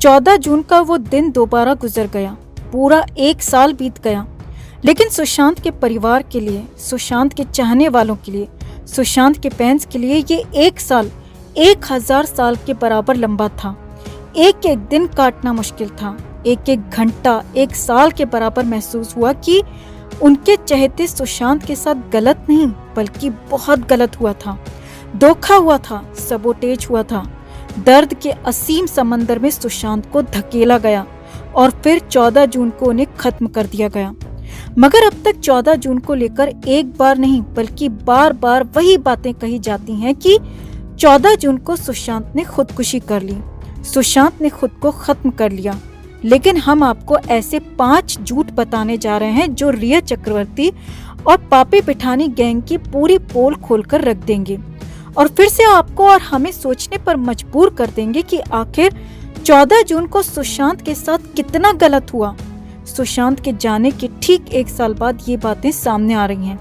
14 जून का वो दिन दोबारा गुजर गया। पूरा 1 साल बीत गया, लेकिन सुशांत के परिवार के लिए, सुशांत के चाहने वालों के लिए, सुशांत के फैंस के लिए ये 1 साल 1000 साल के बराबर लंबा था। एक एक दिन काटना मुश्किल था। एक एक घंटा 1 साल के बराबर महसूस हुआ कि उनके चहेते सुशांत के साथ गलत नहीं बल्कि बहुत गलत हुआ था। धोखा हुआ था, सबोटेज हुआ था। दर्द के असीम समंदर में सुशांत को धकेला गया और फिर 14 जून को उन्हें खत्म कर दिया गया। मगर अब तक 14 जून को लेकर एक बार नहीं बल्कि बार बार वही बातें कही जाती हैं कि 14 जून को सुशांत ने खुदकुशी कर ली, सुशांत ने खुद को खत्म कर लिया। लेकिन हम आपको ऐसे 5 झूठ बताने जा रहे हैं जो रिया चक्रवर्ती और पापी पिठानी गैंग की पूरी पोल खोलकर रख देंगे और फिर से आपको और हमें सोचने पर मजबूर कर देंगे कि आखिर 14 जून को सुशांत के साथ कितना गलत हुआ। सुशांत के जाने के ठीक 1 साल बाद ये बातें सामने आ रही हैं।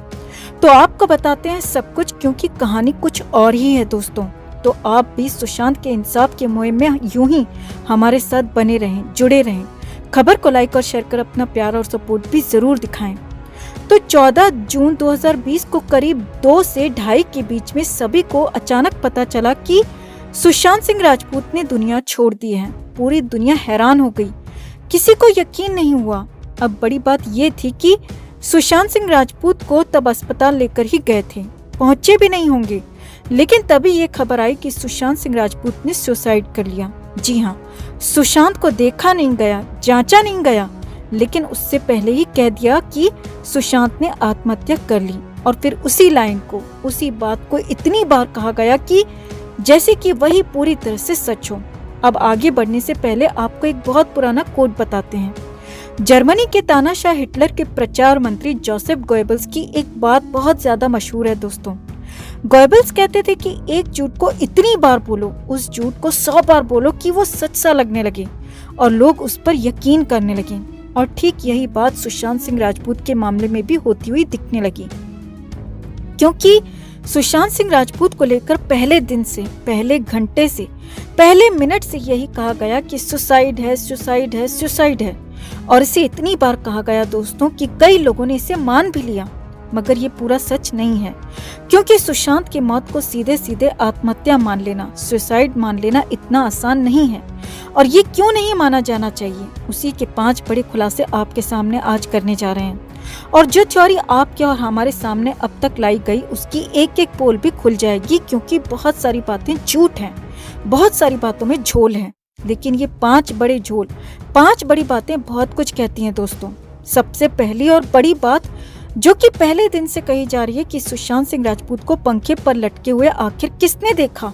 तो आपको बताते हैं सब कुछ, क्योंकि कहानी कुछ और ही है दोस्तों। तो आप भी सुशांत के इंसाफ की मुहिम में यूं ही हमारे साथ बने रहें, जुड़े रहें। खबर को लाइक और शेयर कर अपना प्यार और सपोर्ट भी जरूर दिखाएं। तो 14 जून 2020 को करीब 2 से 2:30 के बीच में सभी को अचानक पता चला कि सुशांत सिंह राजपूत ने दुनिया छोड़ दी है। पूरी दुनिया हैरान हो गई, किसी को यकीन नहीं हुआ। अब बड़ी बात ये थी कि सुशांत सिंह राजपूत को तब अस्पताल लेकर ही गए थे, पहुंचे भी नहीं होंगे। लेकिन तभी ये खबर आई कि सुशांत सिंह राजपूत ने सुसाइड कर लिया। जी हाँ, सुशांत को देखा नहीं गया, जांचा नहीं गया, लेकिन उससे पहले ही कह दिया कि सुशांत ने आत्महत्या कर ली। और फिर उसी लाइन को, उसी बात को इतनी बार कहा गया कि जैसे कि वही पूरी तरह से सच हो। अब आगे बढ़ने से पहले आपको एक बहुत पुराना कोट बताते हैं। जर्मनी के तानाशाह हिटलर के प्रचार मंत्री जोसेफ गोएबल्स की एक बात बहुत ज्यादा मशहूर है दोस्तों। गोएबल्स कहते थे कि एक झूठ को इतनी बार बोलो, उस झूठ को 100 बार बोलो कि वो सच सा लगने लगे और लोग उस पर यकीन करने लगे। और ठीक यही बात सुशांत सिंह राजपूत के मामले में भी होती हुई दिखने लगी, क्योंकि सुशांत सिंह राजपूत को लेकर पहले दिन से, पहले घंटे से, पहले मिनट से यही कहा गया कि सुसाइड है, सुसाइड है, सुसाइड है। और इसे इतनी बार कहा गया दोस्तों कि कई लोगों ने इसे मान भी लिया। मगर ये पूरा सच नहीं है, क्योंकि सुशांत की मौत को सीधे सीधे आत्महत्या मान लेना, सुसाइड मान लेना इतना आसान नहीं है। और ये क्यों नहीं माना जाना चाहिए, उसी के 5 बड़े खुलासे आपके सामने आज करने जा रहे हैं। और जो थ्योरी आपके और हमारे सामने अब तक लाई गई उसकी एक एक पोल भी खुल जाएगी, क्योंकि बहुत सारी बातें झूठ हैं, बहुत सारी बातों में झोल है। लेकिन ये 5 बड़े झोल, 5 बड़ी बातें बहुत कुछ कहती हैं दोस्तों। सबसे पहली और बड़ी बात जो कि पहले दिन से कही जा रही है कि सुशांत सिंह राजपूत को पंखे पर लटके हुए आखिर किसने देखा?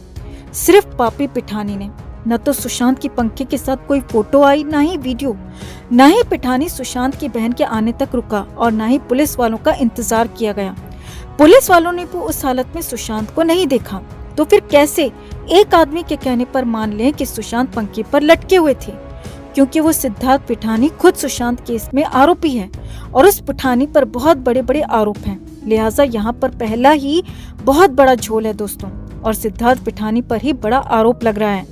सिर्फ पापी पिठानी ने। न तो सुशांत की पंखे के साथ कोई फोटो आई, ना ही वीडियो, ना ही पिठानी सुशांत की बहन के आने तक रुका और ना ही पुलिस वालों का इंतजार किया गया। पुलिस वालों ने भी उस हालत में सुशांत को नहीं देखा। तो फिर कैसे एक आदमी के कहने पर मान लें कि सुशांत पंखे पर लटके हुए थे? क्योंकि वो सिद्धार्थ पिठानी खुद सुशांत केस में आरोपी है और उस पिठानी पर बहुत बड़े बड़े आरोप हैं। लिहाजा यहाँ पर पहला ही बहुत बड़ा झोल है दोस्तों, और सिद्धार्थ पिठानी पर ही बड़ा आरोप लग रहा है।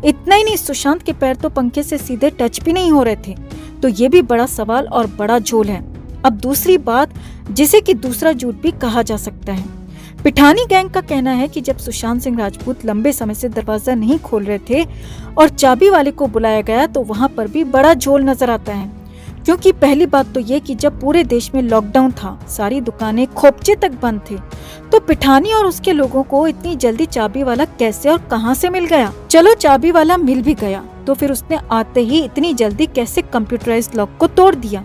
इतना ही नहीं, सुशांत के पैर तो पंखे से सीधे टच भी नहीं हो रहे थे। तो ये भी बड़ा सवाल और बड़ा झोल है। अब दूसरी बात, जिसे कि दूसरा झूठ भी कहा जा सकता है। पिठानी गैंग का कहना है कि जब सुशांत सिंह राजपूत लंबे समय से दरवाजा नहीं खोल रहे थे और चाबी वाले को बुलाया गया, तो वहां पर भी बड़ा झोल नजर आता है। क्योंकि पहली बात तो ये कि जब पूरे देश में लॉकडाउन था, सारी दुकानें खोपचे तक बंद थे, तो पिठानी और उसके लोगों को इतनी जल्दी चाबी वाला कैसे और कहां से मिल गया? चलो चाबी वाला मिल भी गया, तो फिर उसने आते ही इतनी जल्दी कैसे कंप्यूटराइज्ड लॉक को तोड़ दिया?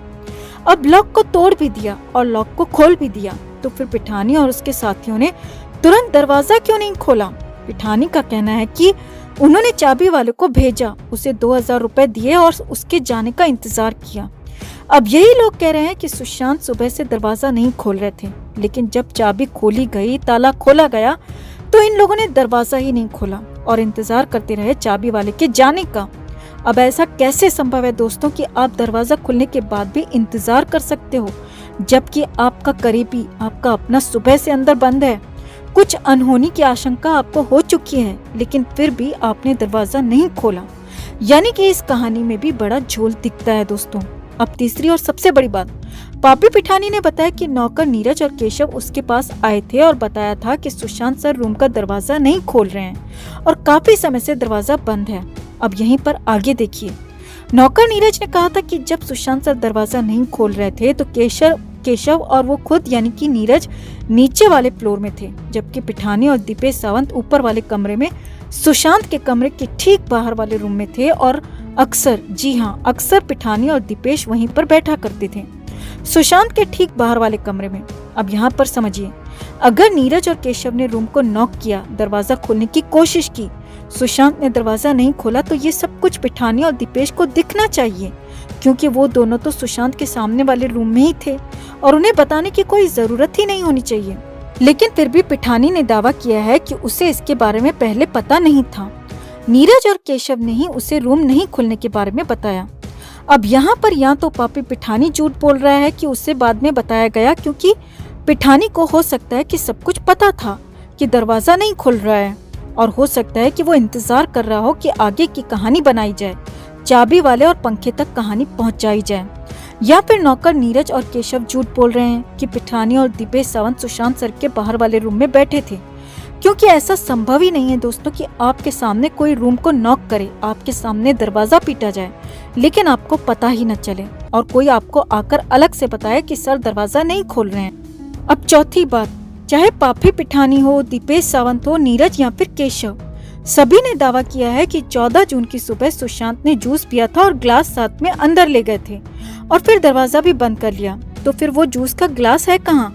अब लॉक को तोड़ भी दिया और लॉक को खोल भी दिया, तो फिर पिठानी और उसके साथियों ने तुरंत दरवाजा क्यों नहीं खोला? पिठानी का कहना है कि उन्होंने चाबी वाले को भेजा, उसे 2000 रुपए दिए और उसके जाने का इंतजार किया। अब यही लोग कह रहे हैं कि सुशांत सुबह से दरवाजा नहीं खोल रहे थे, लेकिन जब चाबी खोली गई, ताला खोला गया, तो इन लोगों ने दरवाजा ही नहीं खोला और इंतजार करते रहे चाबी वाले के जाने का। अब ऐसा कैसे संभव है दोस्तों कि आप दरवाजा खुलने के बाद भी इंतजार कर सकते हो, जबकि आपका करीबी, आपका अपना सुबह से अंदर बंद है? कुछ अनहोनी की आशंका आपको हो चुकी है, लेकिन फिर भी आपने दरवाजा नहीं खोला। यानी कि इस कहानी में भी बड़ा झोल दिखता है दोस्तों। अब तीसरी और सबसे बड़ी बात, पापी पिठानी ने बताया कि नौकर नीरज और केशव उसके पास आए थे और बताया था कि सुशांत सर रूम का दरवाजा नहीं खोल रहे हैं और काफी समय से दरवाजा बंद है। अब यहीं पर आगे देखिए, नौकर नीरज ने कहा था कि जब सुशांत सर दरवाजा नहीं खोल रहे थे तो केशव और वो खुद यानी कि नीरज नीचे वाले फ्लोर में थे, जबकि पिठानी और दीपेश सावंत ऊपर वाले कमरे में सुशांत के कमरे के ठीक बाहर वाले रूम में थे और अक्सर, जी हाँ, अक्सर पिठानी और दीपेश वहीं पर बैठा करते थे, सुशांत के ठीक बाहर वाले कमरे में। अब यहाँ पर समझिए, अगर नीरज और केशव ने रूम को नॉक किया, दरवाजा खोलने की कोशिश की, सुशांत ने दरवाजा नहीं खोला, तो ये सब कुछ पिठानी और दीपेश को दिखना चाहिए, क्योंकि वो दोनों तो सुशांत के सामने वाले रूम में ही थे और उन्हें बताने की कोई जरूरत ही नहीं होनी चाहिए। लेकिन फिर भी पिठानी ने दावा किया है कि उसे इसके बारे में पहले पता नहीं था। नीरज और केशव ने ही उसे रूम नहीं खोलने के बारे में बताया। अब यहाँ पर या तो पापी पिठानी झूठ बोल रहा है कि उसे बाद में बताया गया, क्योंकि पिठानी को हो सकता है कि सब कुछ पता था कि दरवाजा नहीं खुल रहा है, और हो सकता है कि वो इंतजार कर रहा हो कि आगे की कहानी बनाई जाए, चाबी वाले और पंखे तक कहानी पहुंचाई जाए। या फिर नौकर नीरज और केशव झूठ बोल रहे हैं कि पिठानी और दीपेश सावंत सुशांत सर के बाहर वाले रूम में बैठे थे, क्योंकि ऐसा संभव ही नहीं है दोस्तों कि आपके सामने कोई रूम को नॉक करे, आपके सामने दरवाजा पीटा जाए, लेकिन आपको पता ही न चले और कोई आपको आकर अलग से बताए कि सर दरवाजा नहीं खोल रहे हैं। अब चौथी बात, चाहे पापी पिठानी हो, दीपेश सावंत हो, नीरज या फिर केशव, सभी ने दावा किया है कि 14 जून की सुबह सुशांत ने जूस पिया था और ग्लास साथ में अंदर ले गए थे और फिर दरवाजा भी बंद कर लिया। तो फिर वो जूस का ग्लास है कहाँ?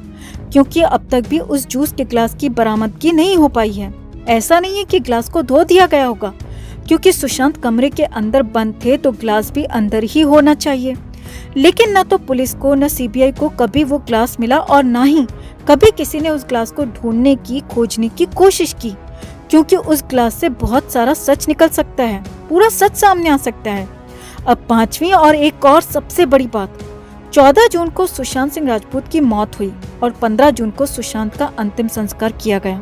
क्योंकि अब तक भी उस जूस के ग्लास की बरामदगी नहीं हो पाई है। ऐसा नहीं है कि ग्लास को धो दिया गया होगा, क्योंकि सुशांत कमरे के अंदर बंद थे तो ग्लास भी अंदर ही होना चाहिए। लेकिन न तो पुलिस को न सीबीआई को कभी वो ग्लास मिला और न ही कभी किसी ने उस ग्लास को ढूंढने की, खोजने की कोशिश की, क्योंकि उस ग्लास से बहुत सारा सच निकल सकता है, पूरा सच सामने आ सकता है। अब पांचवी और एक और सबसे बड़ी बात, 14 जून को सुशांत सिंह राजपूत की मौत हुई और 15 जून को सुशांत का अंतिम संस्कार किया गया।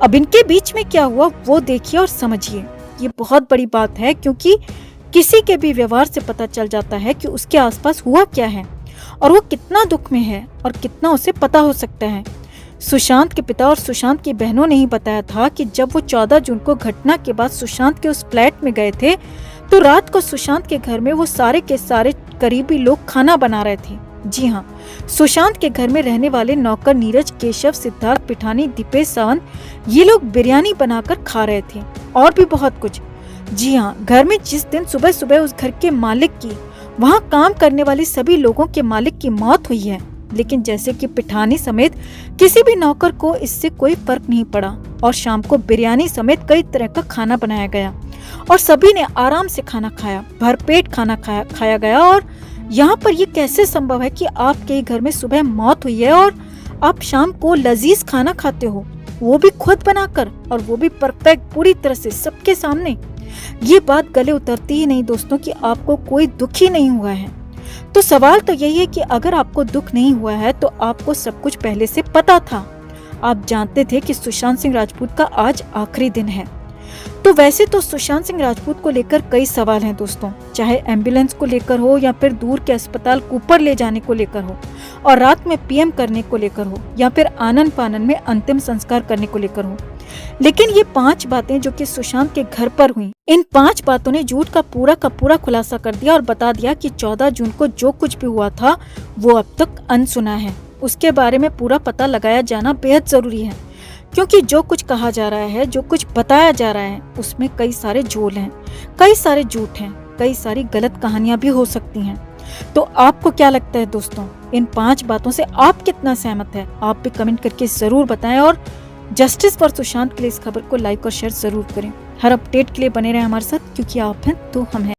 अब इनके बीच में क्या हुआ वो देखिए और समझिए। ये बहुत बड़ी बात है, क्योंकि किसी के भी व्यवहार से पता चल जाता है कि उसके आसपास हुआ क्या है और वो कितना दुख में है और कितना उसे पता हो सकता है। सुशांत के पिता और सुशांत की बहनों ने ही बताया था कि जब वो 14 जून को घटना के बाद सुशांत के उस फ्लैट में गए थे तो रात को सुशांत के घर में वो सारे के सारे करीबी लोग खाना बना रहे थे। जी हाँ, सुशांत के घर में रहने वाले नौकर नीरज, केशव, सिद्धार्थ, पिठानी, दीपेश सावंत, ये लोग बिरयानी बनाकर खा रहे थे और भी बहुत कुछ। जी हाँ, घर में जिस दिन सुबह सुबह उस घर के मालिक की, वहाँ काम करने वाले सभी लोगों के मालिक की मौत हुई है, लेकिन जैसे कि पिठानी समेत किसी भी नौकर को इससे कोई फर्क नहीं पड़ा और शाम को बिरयानी समेत कई तरह का खाना बनाया गया और सभी ने आराम से खाना खाया, भरपेट खाना खाया गया। और यहाँ पर ये कैसे संभव है कि आपके घर में सुबह मौत हुई है और आप शाम को लजीज खाना खाते हो, वो भी खुद बनाकर, और वो भी परफेक्ट, पूरी तरह से सबके सामने। ये बात गले उतरती ही नहीं दोस्तों कि आपको कोई दुख ही नहीं हुआ है। तो सवाल तो यही है कि अगर आपको दुख नहीं हुआ है तो आपको सब कुछ पहले से पता था। आप जानते थे कि सुशांत सिंह राजपूत का आज आखिरी दिन है। तो वैसे तो सुशांत सिंह राजपूत को लेकर कई सवाल हैं दोस्तों, चाहे एम्बुलेंस को लेकर हो या फिर दूर के अस्पताल कूपर ले जाने को लेकर हो और रात में पीएम करने को लेकर हो या फिर आनन फानन में अंतिम संस्कार करने को लेकर हो। लेकिन ये 5 बातें जो कि सुशांत के घर पर हुई, इन 5 बातों ने झूठ का पूरा खुलासा कर दिया और बता दिया कि 14 जून को जो कुछ भी हुआ था वो अब तक अनसुना है। उसके बारे में पूरा पता लगाया जाना बेहद जरूरी है, क्योंकि जो कुछ कहा जा रहा है, जो कुछ बताया जा रहा है, उसमें कई सारे झोल हैं, कई सारे झूठ हैं, कई सारी गलत कहानियां भी हो सकती हैं। तो आपको क्या लगता है दोस्तों, इन 5 बातों से आप कितना सहमत है? आप भी कमेंट करके जरूर बताएं और जस्टिस फॉर सुशांत के लिए इस खबर को लाइक और शेयर जरूर करें। हर अपडेट के लिए बने रहें हमारे साथ, क्योंकि आप हैं तो हम हैं।